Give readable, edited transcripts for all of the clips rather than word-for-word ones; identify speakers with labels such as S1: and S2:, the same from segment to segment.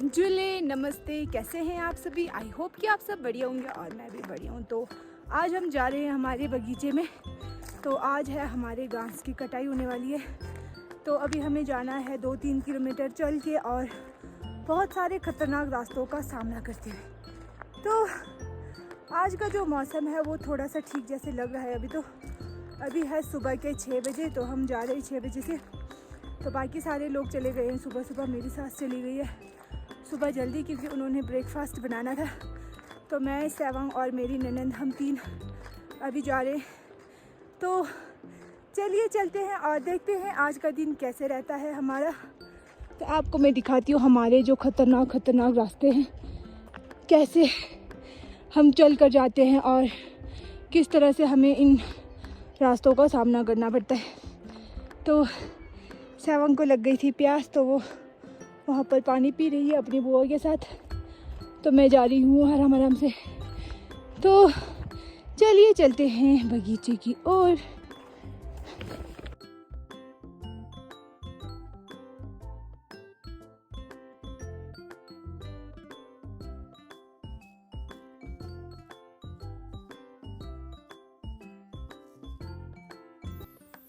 S1: जुले नमस्ते, कैसे हैं आप सभी। आई होप कि आप सब बढ़िया होंगे और मैं भी बढ़िया हूँ। तो आज हम जा रहे हैं हमारे बगीचे में। तो आज है हमारे घास की कटाई होने वाली है। तो अभी हमें जाना है 2-3 किलोमीटर चल के और बहुत सारे ख़तरनाक रास्तों का सामना करते हुए। तो आज का जो मौसम है वो थोड़ा सा ठीक जैसे लग रहा है। अभी है सुबह के 6 बजे। तो हम जा रहे हैं 6 बजे से। तो बाकी सारे लोग चले गए हैं सुबह सुबह। मेरी सास चली गई है सुबह जल्दी क्योंकि उन्होंने ब्रेकफास्ट बनाना था। तो मैं, सेवंग और मेरी ननंद, हम 3 अभी जा रहे हैं। तो चलिए चलते हैं और देखते हैं आज का दिन कैसे रहता है हमारा। तो आपको मैं दिखाती हूँ हमारे जो खतरनाक रास्ते हैं, कैसे हम चल कर जाते हैं और किस तरह से हमें इन रास्तों का सामना करना पड़ता है। तो सेवंग को लग गई थी प्यास, तो वो वहाँ पर पानी पी रही है अपनी बुआ के साथ। तो मैं जा रही हूँ आराम आराम से। तो चलिए चलते हैं बगीचे की ओर।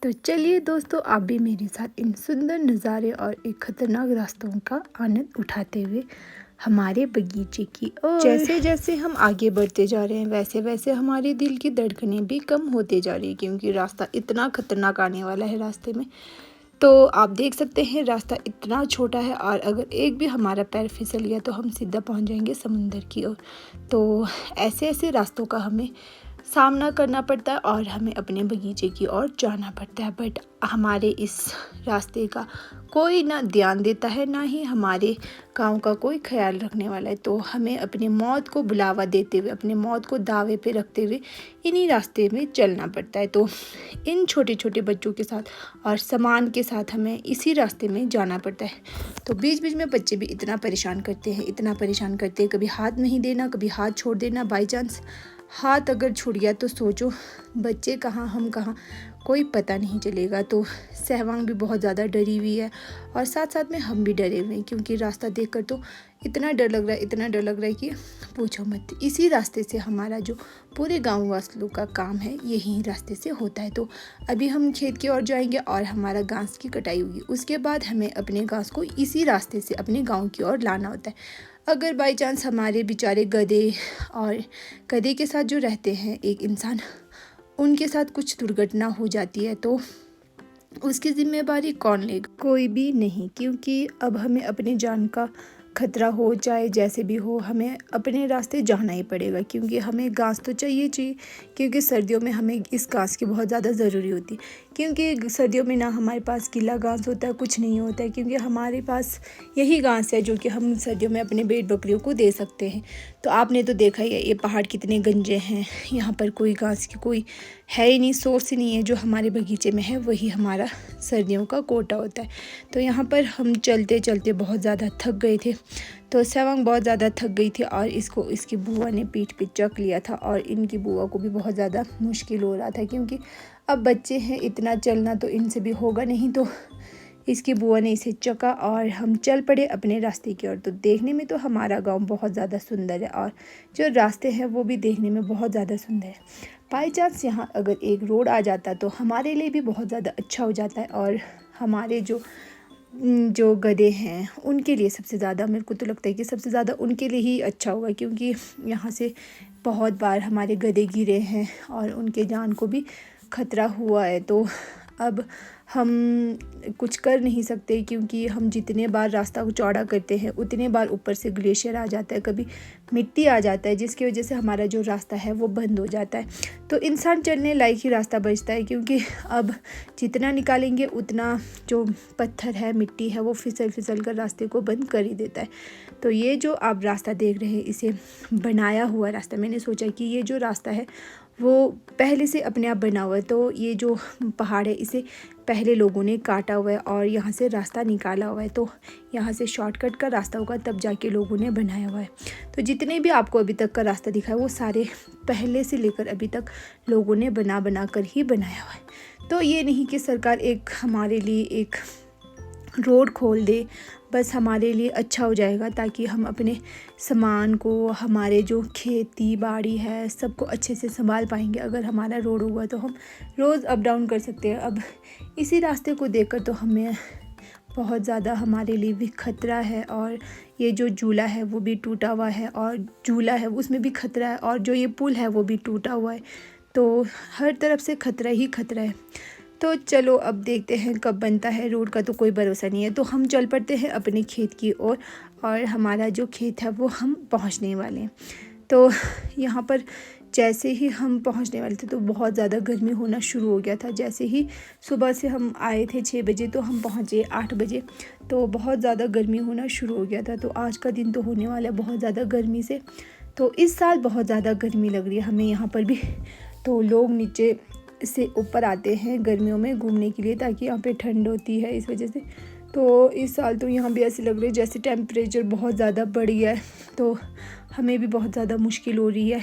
S1: तो चलिए दोस्तों, आप भी मेरे साथ इन सुंदर नज़ारे और एक ख़तरनाक रास्तों का आनंद उठाते हुए हमारे बगीचे की ओर। जैसे जैसे हम आगे बढ़ते जा रहे हैं वैसे वैसे हमारे दिल की धड़कनें भी कम होते जा रही है, क्योंकि रास्ता इतना ख़तरनाक आने वाला है रास्ते में। तो आप देख सकते हैं रास्ता इतना छोटा है और अगर एक भी हमारा पैर फिसल गया तो हम सीधा पहुंच जाएंगे समुंदर की ओर। तो ऐसे ऐसे रास्तों का हमें सामना करना पड़ता है और हमें अपने बगीचे की ओर जाना पड़ता है। बट हमारे इस रास्ते का कोई ना ध्यान देता है, ना ही हमारे गांव का कोई ख्याल रखने वाला है। तो हमें अपनी मौत को बुलावा देते हुए, अपनी मौत को दावे पे रखते हुए इन्हीं रास्ते में चलना पड़ता है। तो इन छोटे छोटे बच्चों के साथ और सामान के साथ हमें इसी रास्ते में जाना पड़ता है। तो बीच बीच में बच्चे भी इतना परेशान करते हैं, कभी हाथ नहीं देना, कभी हाथ छोड़ देना। बाई चांस हाथ अगर छूट गया तो सोचो बच्चे कहाँ हम कहाँ, कोई पता नहीं चलेगा। तो सहवांग भी बहुत ज़्यादा डरी हुई है और साथ साथ में हम भी डरे हुए हैं, क्योंकि रास्ता देखकर तो इतना डर लग रहा है कि पूछो मत। इसी रास्ते से हमारा जो पूरे गाँव वासियों का काम है यही रास्ते से होता है। तो अभी हम खेत की ओर जाएंगे और हमारा घास की कटाई होगी। उसके बाद हमें अपने घास को इसी रास्ते से अपने गाँव की ओर लाना होता है। अगर बाई चांस हमारे बेचारे गधे के साथ जो रहते हैं एक इंसान, उनके साथ कुछ दुर्घटना हो जाती है तो उसकी जिम्मेदारी कौन लेगा? कोई भी नहीं, क्योंकि अब हमें अपने जान का खतरा हो चाहे जैसे भी हो, हमें अपने रास्ते जाना ही पड़ेगा। क्योंकि हमें घास तो चाहिए, क्योंकि सर्दियों में हमें इस घास की बहुत ज़्यादा ज़रूरी होती है। क्योंकि सर्दियों में ना हमारे पास गीला घास होता है, कुछ नहीं होता है, क्योंकि हमारे पास यही घास है जो कि हम सर्दियों में अपने भेड़ बकरियों को दे सकते हैं। तो आपने तो देखा ही है ये पहाड़ कितने गंजे हैं, यहाँ पर कोई घास की कोई है ही नहीं, सोर्स ही नहीं है। जो हमारे बगीचे में है वही हमारा सर्दियों का कोटा होता है। तो यहाँ पर हम चलते चलते बहुत ज़्यादा थक गए थे। तो सेवंग बहुत ज़्यादा थक गई थी और इसको इसकी बुआ ने पीठ पे चक लिया था और इनकी बुआ को भी बहुत ज़्यादा मुश्किल हो रहा था, क्योंकि अब बच्चे हैं, इतना चलना तो इनसे भी होगा नहीं। तो इसकी बुआ ने इसे चका और हम चल पड़े अपने रास्ते की ओर। तो देखने में तो हमारा गांव बहुत ज़्यादा सुंदर है और जो रास्ते हैं वो भी देखने में बहुत ज़्यादा सुंदर है। बाई चांस यहाँ अगर एक रोड आ जाता तो हमारे लिए भी बहुत ज़्यादा अच्छा हो जाता है और हमारे जो गधे हैं उनके लिए सबसे ज़्यादा, मेरे को तो लगता है कि सबसे ज़्यादा उनके लिए ही अच्छा होगा, क्योंकि यहाँ से बहुत बार हमारे गधे गिरे हैं और उनके जान को भी खतरा हुआ है। तो अब हम कुछ कर नहीं सकते, क्योंकि हम जितने बार रास्ता को चौड़ा करते हैं उतने बार ऊपर से ग्लेशियर आ जाता है, कभी मिट्टी आ जाता है, जिसकी वजह से हमारा जो रास्ता है वो बंद हो जाता है। तो इंसान चलने लायक ही रास्ता बचता है, क्योंकि अब जितना निकालेंगे उतना जो पत्थर है, मिट्टी है, वो फिसल कर रास्ते को बंद कर ही देता है। तो ये जो आप रास्ता देख रहे हैं इसे बनाया हुआ रास्ता, मैंने सोचा कि ये जो रास्ता है वो पहले से अपने आप बना हुआ है। तो ये जो पहाड़ है इसे पहले लोगों ने काटा हुआ है और यहाँ से रास्ता निकाला हुआ है। तो यहाँ से शॉर्टकट का रास्ता होगा, तब जाके लोगों ने बनाया हुआ है। तो जितने भी आपको अभी तक का रास्ता दिखा है वो सारे पहले से लेकर अभी तक लोगों ने बना कर ही बनाया हुआ है। तो ये नहीं कि सरकार हमारे लिए एक रोड खोल दे, बस हमारे लिए अच्छा हो जाएगा, ताकि हम अपने सामान को, हमारे जो खेती बाड़ी है सबको अच्छे से संभाल पाएंगे। अगर हमारा रोड होगा तो हम रोज़ अप डाउन कर सकते हैं। अब इसी रास्ते को देखकर तो हमें बहुत ज़्यादा हमारे लिए भी खतरा है, और ये जो झूला है वो भी टूटा हुआ है, और झूला है उसमें भी खतरा है, और जो ये पुल है वो भी टूटा हुआ है। तो हर तरफ से खतरा ही खतरा है। तो चलो अब देखते हैं कब बनता है। रोड का तो कोई भरोसा नहीं है। तो हम चल पड़ते हैं अपने खेत की ओर, और हमारा जो खेत है वो हम पहुंचने वाले हैं। तो यहाँ पर जैसे ही हम पहुंचने वाले थे तो बहुत ज़्यादा गर्मी होना शुरू हो गया था। जैसे ही सुबह से हम आए थे 6 बजे, तो हम पहुँचे 8 बजे, तो बहुत ज़्यादा गर्मी होना शुरू हो गया था। तो आज का दिन तो होने वाला है बहुत ज़्यादा गर्मी से। तो इस साल बहुत ज़्यादा गर्मी लग रही है हमें यहाँ पर भी। तो लोग नीचे से ऊपर आते हैं गर्मियों में घूमने के लिए, ताकि यहाँ पे ठंड होती है इस वजह से। तो इस साल तो यहाँ भी ऐसे लग रही है जैसे टेम्परेचर बहुत ज़्यादा बढ़ गया है, तो हमें भी बहुत ज़्यादा मुश्किल हो रही है।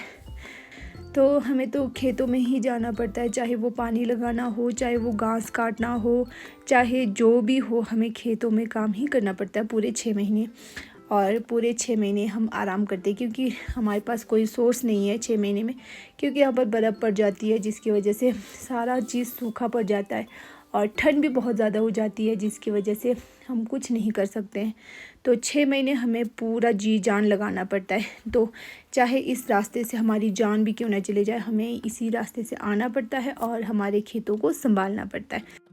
S1: तो हमें तो खेतों में ही जाना पड़ता है, चाहे वो पानी लगाना हो, चाहे वो घास काटना हो, चाहे जो भी हो, हमें खेतों में काम ही करना पड़ता है पूरे 6 महीने। और पूरे 6 महीने हम आराम करते हैं, क्योंकि हमारे पास कोई सोर्स नहीं है 6 महीने में, क्योंकि यहाँ पर बर्फ़ पड़ जाती है, जिसकी वजह से सारा चीज़ सूखा पड़ जाता है, और ठंड भी बहुत ज़्यादा हो जाती है, जिसकी वजह से हम कुछ नहीं कर सकते हैं। तो 6 महीने हमें पूरा जी जान लगाना पड़ता है। तो चाहे इस रास्ते से हमारी जान भी क्यों ना चले जाए, हमें इसी रास्ते से आना पड़ता है और हमारे खेतों को संभालना पड़ता है।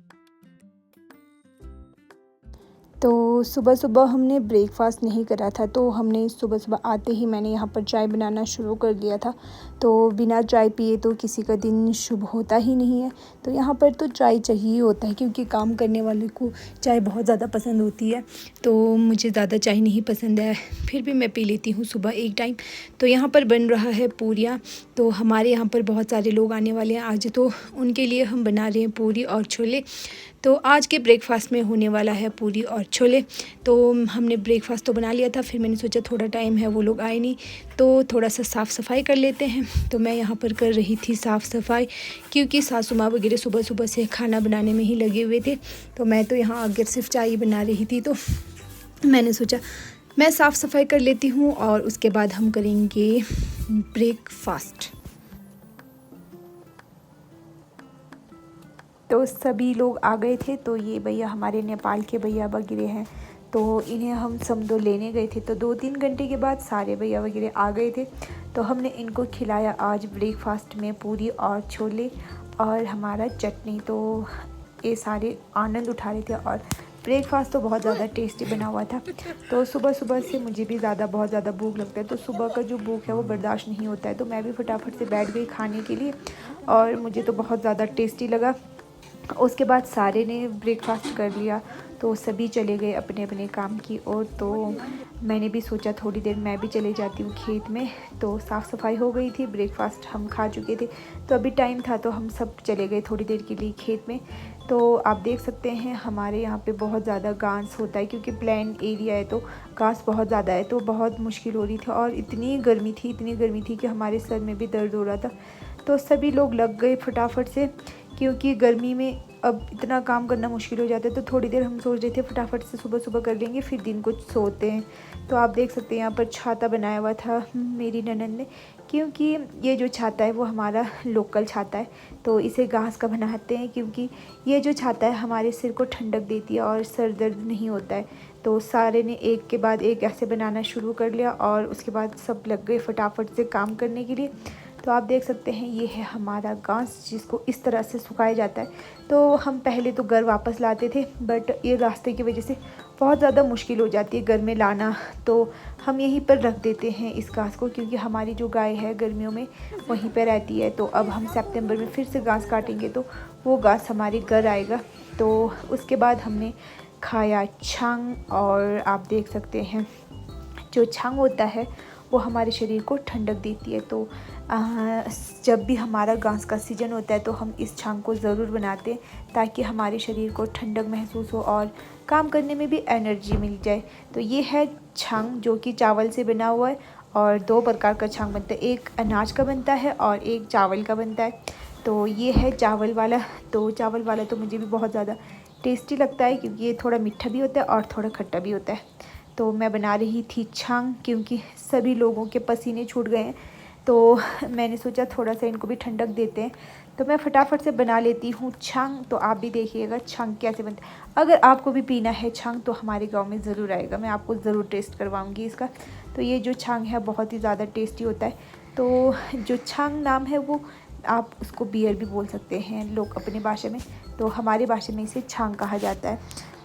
S1: तो सुबह सुबह हमने ब्रेकफास्ट नहीं करा था, तो हमने सुबह सुबह आते ही मैंने यहाँ पर चाय बनाना शुरू कर दिया था। तो बिना चाय पिए तो किसी का दिन शुभ होता ही नहीं है। तो यहाँ पर तो चाय चाहिए होता है, क्योंकि काम करने वाले को चाय बहुत ज़्यादा पसंद होती है। तो मुझे ज़्यादा चाय नहीं पसंद है, फिर भी मैं पी लेती हूँ सुबह एक टाइम। तो यहाँ पर बन रहा है पूरियाँ। तो हमारे यहाँ पर बहुत सारे लोग आने वाले हैं आज, तो उनके लिए हम बना रहे हैं पूरी और छोले। तो आज के ब्रेकफास्ट में होने वाला है पूरी और छोले। तो हमने ब्रेकफास्ट तो बना लिया था, फिर मैंने सोचा थोड़ा टाइम है, वो लोग आए नहीं, तो थोड़ा सा साफ़ सफाई कर लेते हैं। तो मैं यहाँ पर कर रही थी साफ़ सफाई, क्योंकि सासू माँ वगैरह सुबह सुबह से खाना बनाने में ही लगे हुए थे। तो मैं तो यहाँ आगे सिर्फ चाय बना रही थी। तो मैंने सोचा मैं साफ़ सफाई कर लेती हूँ, और उसके बाद हम करेंगे ब्रेकफास्ट। तो सभी लोग आ गए थे। तो ये भैया हमारे नेपाल के भैया वगैरह हैं, तो इन्हें हम समदो लेने गए थे। तो 2-3 घंटे के बाद सारे भैया वगैरह आ गए थे। तो हमने इनको खिलाया आज ब्रेकफास्ट में पूरी और छोले और हमारा चटनी। तो ये सारे आनंद उठा रहे थे, और ब्रेकफास्ट तो बहुत ज़्यादा टेस्टी बना हुआ था। तो सुबह सुबह से मुझे भी बहुत ज़्यादा भूख लगता है, तो सुबह का जो भूख है वो बर्दाश्त नहीं होता है। तो मैं भी फटाफट से बैठ गई खाने के लिए, और मुझे तो बहुत ज़्यादा टेस्टी लगा। उसके बाद सारे ने ब्रेकफास्ट कर लिया, तो सभी चले गए अपने अपने काम की ओर। तो मैंने भी सोचा थोड़ी देर मैं भी चले जाती हूँ खेत में। तो साफ़ सफाई हो गई थी, ब्रेकफास्ट हम खा चुके थे, तो अभी टाइम था तो हम सब चले गए थोड़ी देर के लिए खेत में। तो आप देख सकते हैं हमारे यहाँ पे बहुत ज़्यादा घास होता है, क्योंकि प्लेन एरिया है, तो घास बहुत ज़्यादा है। तो बहुत मुश्किल हो रही थी, और इतनी गर्मी थी कि हमारे सर में भी दर्द हो रहा था। तो सभी लोग लग गए फटाफट से, क्योंकि गर्मी में अब इतना काम करना मुश्किल हो जाता है। तो थोड़ी देर हम सोच रहे थे फटाफट से सुबह सुबह कर लेंगे, फिर दिन को सोते हैं। तो आप देख सकते हैं यहाँ पर छाता बनाया हुआ था मेरी ननद ने, क्योंकि ये जो छाता है वो हमारा लोकल छाता है। तो इसे घास का बनाते हैं, क्योंकि ये जो छाता है हमारे सिर को ठंडक देती है और सर दर्द नहीं होता है। तो सारे ने एक के बाद एक ऐसे बनाना शुरू कर लिया, और उसके बाद सब लग गए फटाफट से काम करने के लिए। तो आप देख सकते हैं ये है हमारा घास, जिसको इस तरह से सुखाया जाता है। तो हम पहले तो घर वापस लाते थे, बट ये रास्ते की वजह से बहुत ज़्यादा मुश्किल हो जाती है घर में लाना। तो हम यहीं पर रख देते हैं इस घास को, क्योंकि हमारी जो गाय है गर्मियों में वहीं पर रहती है। तो अब हम सितंबर में फिर से घास काटेंगे, तो वो घास हमारे घर आएगा। तो उसके बाद हमने खाया छांग, और आप देख सकते हैं जो छांग होता है वो हमारे शरीर को ठंडक देती है। तो जब भी हमारा घास का सीज़न होता है तो हम इस छांग को ज़रूर बनाते हैं, ताकि हमारे शरीर को ठंडक महसूस हो और काम करने में भी एनर्जी मिल जाए। तो ये है छांग, जो कि चावल से बना हुआ है, और 2 प्रकार का छांग बनता है, एक अनाज का बनता है और एक चावल का बनता है। तो ये है चावल वाला। तो चावल वाला तो मुझे भी बहुत ज़्यादा टेस्टी लगता है क्योंकि ये थोड़ा मीठा भी होता है और थोड़ा खट्टा भी होता है। तो मैं बना रही थी छांग, क्योंकि सभी लोगों के पसीने छूट गए हैं, तो मैंने सोचा थोड़ा सा इनको भी ठंडक देते हैं। तो मैं फटाफट से बना लेती हूँ छांग। तो आप भी देखिएगा छांग कैसे बनता है। अगर आपको भी पीना है छांग तो हमारे गांव में ज़रूर आएगा, मैं आपको ज़रूर टेस्ट करवाऊँगी इसका। तो ये जो छांग है बहुत ही ज़्यादा टेस्टी होता है। तो जो छांग नाम है वो आप उसको बियर भी बोल सकते हैं लोग अपनी भाषा में, तो हमारी भाषा में इसे छांग कहा जाता है।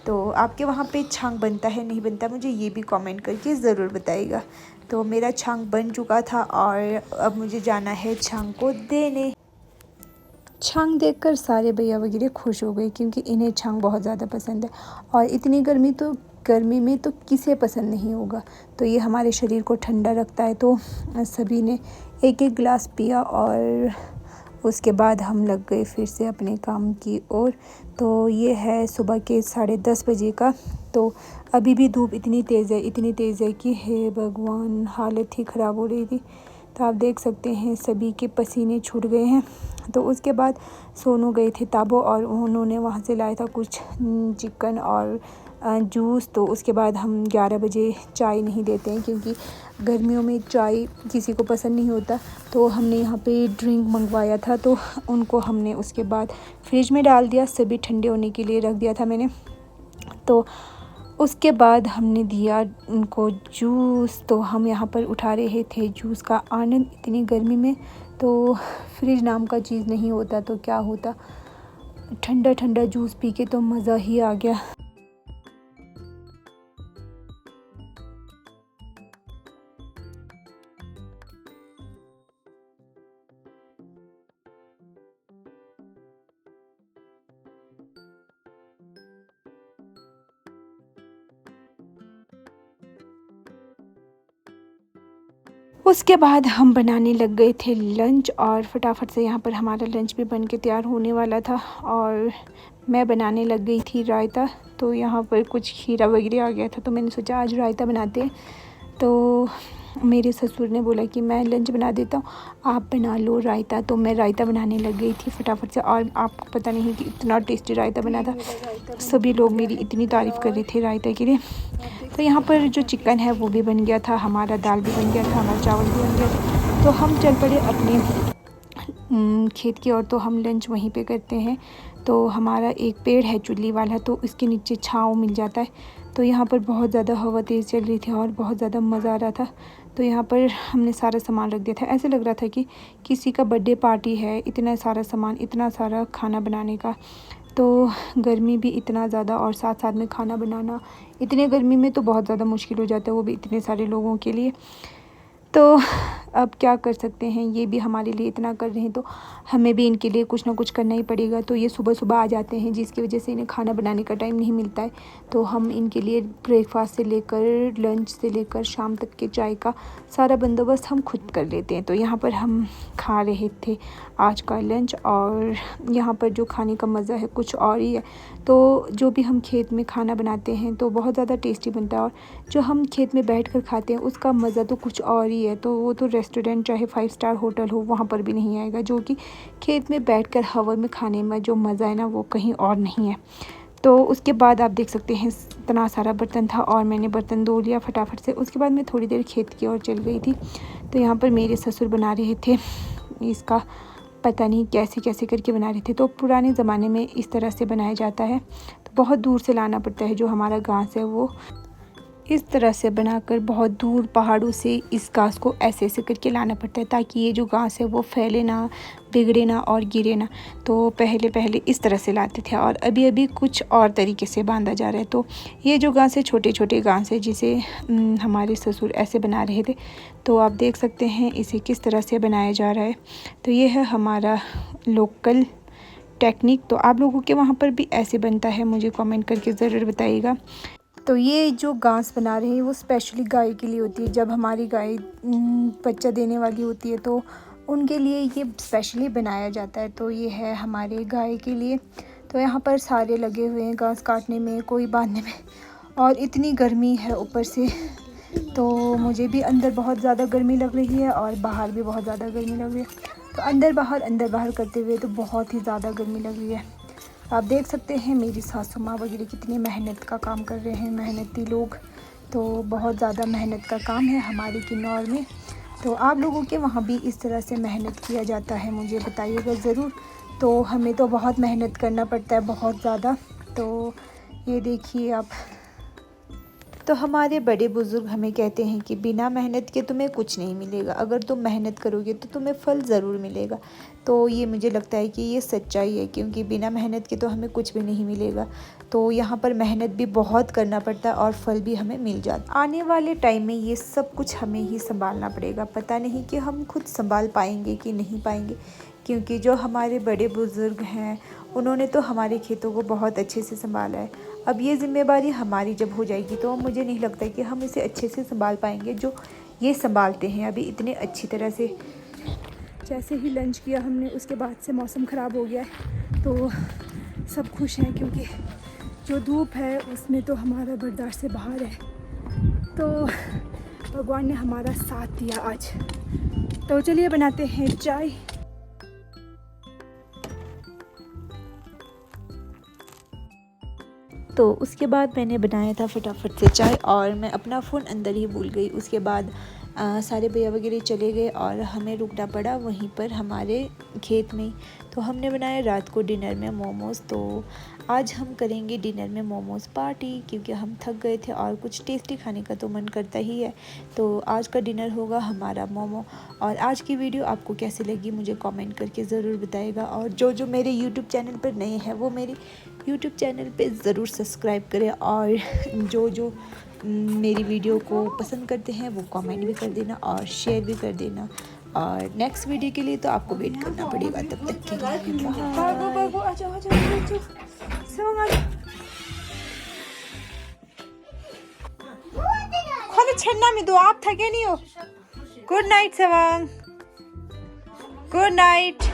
S1: तो आपके वहाँ पे छांग बनता है नहीं बनता, मुझे ये भी कमेंट करके ज़रूर बताइएगा। तो मेरा छांग बन चुका था और अब मुझे जाना है छांग को देने। छांग देखकर सारे भैया वगैरह खुश हो गए, क्योंकि इन्हें छांग बहुत ज़्यादा पसंद है और इतनी गर्मी में तो किसे पसंद नहीं होगा। तो ये हमारे शरीर को ठंडा रखता है। तो सभी ने एक एक गिलास पिया और उसके बाद हम लग गए फिर से अपने काम की ओर। तो ये है सुबह के 10:30 बजे का। तो अभी भी धूप इतनी तेज़ है कि हे भगवान, हालत ही ख़राब हो रही थी। तो आप देख सकते हैं सभी के पसीने छूट गए हैं। तो उसके बाद सोनू गए थे ताबो और उन्होंने वहाँ से लाया था कुछ चिकन और जूस। तो उसके बाद हम 11 बजे चाय नहीं देते हैं, क्योंकि गर्मियों में चाय किसी को पसंद नहीं होता। तो हमने यहाँ पे ड्रिंक मंगवाया था, तो उनको हमने उसके बाद फ्रिज में डाल दिया, सभी ठंडे होने के लिए रख दिया था मैंने। तो उसके बाद हमने दिया उनको जूस। तो हम यहाँ पर उठा रहे थे जूस का आनंद इतनी गर्मी में। तो फ्रिज नाम का चीज़ नहीं होता तो क्या होता, ठंडा ठंडा जूस पी के तो मज़ा ही आ गया। उसके बाद हम बनाने लग गए थे लंच और फटाफट से यहाँ पर हमारा लंच भी बन के तैयार होने वाला था और मैं बनाने लग गई थी रायता। तो यहाँ पर कुछ खीरा वगैरह आ गया था, तो मैंने सोचा आज रायता बनाते हैं। तो मेरे ससुर ने बोला कि मैं लंच बना देता हूँ, आप बना लो रायता। तो मैं रायता बनाने लग गई थी फटाफट से और आपको पता नहीं कि इतना टेस्टी रायता बना था। सभी लोग मेरी इतनी तारीफ़ कर रहे थे रायता के लिए। तो यहाँ पर जो चिकन है वो भी बन गया था, हमारा दाल भी बन गया था, हमारा चावल भी बन गया था। तो हम चल पड़े अपने खेत की ओर। तो हम लंच वहीं पे करते हैं। तो हमारा एक पेड़ है चुल्ली वाला, तो इसके नीचे छाँव मिल जाता है। तो यहाँ पर बहुत ज़्यादा हवा तेज़ चल रही थी और बहुत ज़्यादा मज़ा आ रहा था। तो यहाँ पर हमने सारा सामान रख दिया था, ऐसे लग रहा था कि किसी का बर्थडे पार्टी है, इतना सारा सामान, इतना सारा खाना बनाने का। तो गर्मी भी इतना ज़्यादा और साथ साथ में खाना बनाना इतने गर्मी में तो बहुत ज़्यादा मुश्किल हो जाता है, वो भी इतने सारे लोगों के लिए। तो अब क्या कर सकते हैं, ये भी हमारे लिए इतना कर रहे हैं तो हमें भी इनके लिए कुछ ना कुछ करना ही पड़ेगा। तो ये सुबह सुबह आ जाते हैं, जिसकी वजह से इन्हें खाना बनाने का टाइम नहीं मिलता है। तो हम इनके लिए ब्रेकफास्ट से लेकर लंच से लेकर शाम तक के चाय का सारा बंदोबस्त हम खुद कर लेते हैं। तो यहाँ पर हम खा रहे थे आज का लंच और यहाँ पर जो खाने का मज़ा है कुछ और ही है। तो जो भी हम खेत में खाना बनाते हैं तो बहुत ज़्यादा टेस्टी बनता है और जो हम खेत में बैठकर खाते हैं उसका मज़ा तो कुछ और ही है। तो वो तो रेस्टोरेंट चाहे 5 स्टार होटल हो वहाँ पर भी नहीं आएगा, जो कि खेत में बैठकर हवा में खाने में जो मज़ा है ना वो कहीं और नहीं है। तो उसके बाद आप देख सकते हैं इतना सारा बर्तन था और मैंने बर्तन धो लिया फटाफट से। उसके बाद मैं थोड़ी देर खेत की ओर चल गई थी। तो यहाँ पर मेरे ससुर बना रहे थे, इसका पता नहीं कैसे कैसे करके बना रहे थे। तो पुराने ज़माने में इस तरह से बनाया जाता है, तो बहुत दूर से लाना पड़ता है। जो हमारा घास है वो इस तरह से बनाकर बहुत दूर पहाड़ों से इस घास को ऐसे ऐसे करके लाना पड़ता है, ताकि ये जो घास है वो फैले ना, बिगड़े ना और गिरे ना। तो पहले इस तरह से लाते थे और अभी अभी कुछ और तरीके से बांधा जा रहा है। तो ये जो घास है छोटे छोटे घास है, जिसे हमारे ससुर ऐसे बना रहे थे। तो आप देख सकते हैं इसे किस तरह से बनाया जा रहा है। तो ये है हमारा लोकल टेक्निक। तो आप लोगों के वहाँ पर भी ऐसे बनता है, मुझे कमेंट करके ज़रूर बताइएगा। तो ये जो घास बना रहे हैं वो स्पेशली गाय के लिए होती है। जब हमारी गाय बच्चा देने वाली होती है तो उनके लिए ये स्पेशली बनाया जाता है। तो ये है हमारे गाय के लिए। तो यहाँ पर सारे लगे हुए हैं घास काटने में, कोई बांधने में, और इतनी गर्मी है ऊपर से। तो मुझे भी अंदर बहुत ज़्यादा गर्मी लग रही है और बाहर भी बहुत ज़्यादा गर्मी लग रही है। तो अंदर बाहर करते हुए तो बहुत ही ज़्यादा गर्मी लग रही है। आप देख सकते हैं मेरी सासू माँ वगैरह कितनी मेहनत का काम कर रहे हैं, मेहनती लोग। तो बहुत ज़्यादा मेहनत का काम है हमारे किन्नौर में। तो आप लोगों के वहाँ भी इस तरह से मेहनत किया जाता है, मुझे बताइएगा ज़रूर। तो हमें तो बहुत मेहनत करना पड़ता है, बहुत ज़्यादा। तो ये देखिए आप, तो हमारे बड़े बुज़ुर्ग हमें कहते हैं कि बिना मेहनत के तुम्हें कुछ नहीं मिलेगा, अगर तुम मेहनत करोगे तो तुम्हें फल ज़रूर मिलेगा। तो ये मुझे लगता है कि ये सच्चाई है, क्योंकि बिना मेहनत के तो हमें कुछ भी नहीं मिलेगा। तो यहाँ पर मेहनत भी बहुत करना पड़ता है और फल भी हमें मिल जाता है। आने वाले टाइम में ये सब कुछ हमें ही संभालना पड़ेगा, पता नहीं कि हम खुद संभाल पाएंगे कि नहीं पाएंगे, क्योंकि जो हमारे बड़े बुज़ुर्ग हैं उन्होंने तो हमारे खेतों को बहुत अच्छे से संभाला है। अब ये ज़िम्मेदारी हमारी जब हो जाएगी तो मुझे नहीं लगता कि हम इसे अच्छे से संभाल पाएंगे जो ये संभालते हैं अभी इतने अच्छी तरह से। जैसे ही लंच किया हमने उसके बाद से मौसम ख़राब हो गया है, तो सब खुश हैं क्योंकि जो धूप है उसमें तो हमारा बर्दाश्त से बाहर है। तो भगवान ने हमारा साथ दिया आज। तो चलिए बनाते हैं चाय। तो उसके बाद मैंने बनाया था फटाफट से चाय और मैं अपना फ़ोन अंदर ही भूल गई। उसके बाद सारे भैया वगैरह चले गए और हमें रुकना पड़ा वहीं पर हमारे खेत में। तो हमने बनाया रात को डिनर में मोमोज़। तो आज हम करेंगे डिनर में मोमोज़ पार्टी, क्योंकि हम थक गए थे और कुछ टेस्टी खाने का तो मन करता ही है। तो आज का डिनर होगा हमारा मोमो। और आज की वीडियो आपको कैसी लगी मुझे कमेंट करके ज़रूर बताइएगा। और जो मेरे यूट्यूब चैनल पर नए हैं वो मेरे यूट्यूब चैनल पे ज़रूर सब्सक्राइब करें, और जो मेरी वीडियो को पसंद करते हैं वो कमेंट भी कर देना और शेयर भी कर देना। और नेक्स्ट वीडियो के लिए तो आपको वेट करना पड़ेगा, तब तक के लिए खोलो छन्ना में दो, आप थके नहीं हो। गुड नाइट सवांग, गुड नाइट।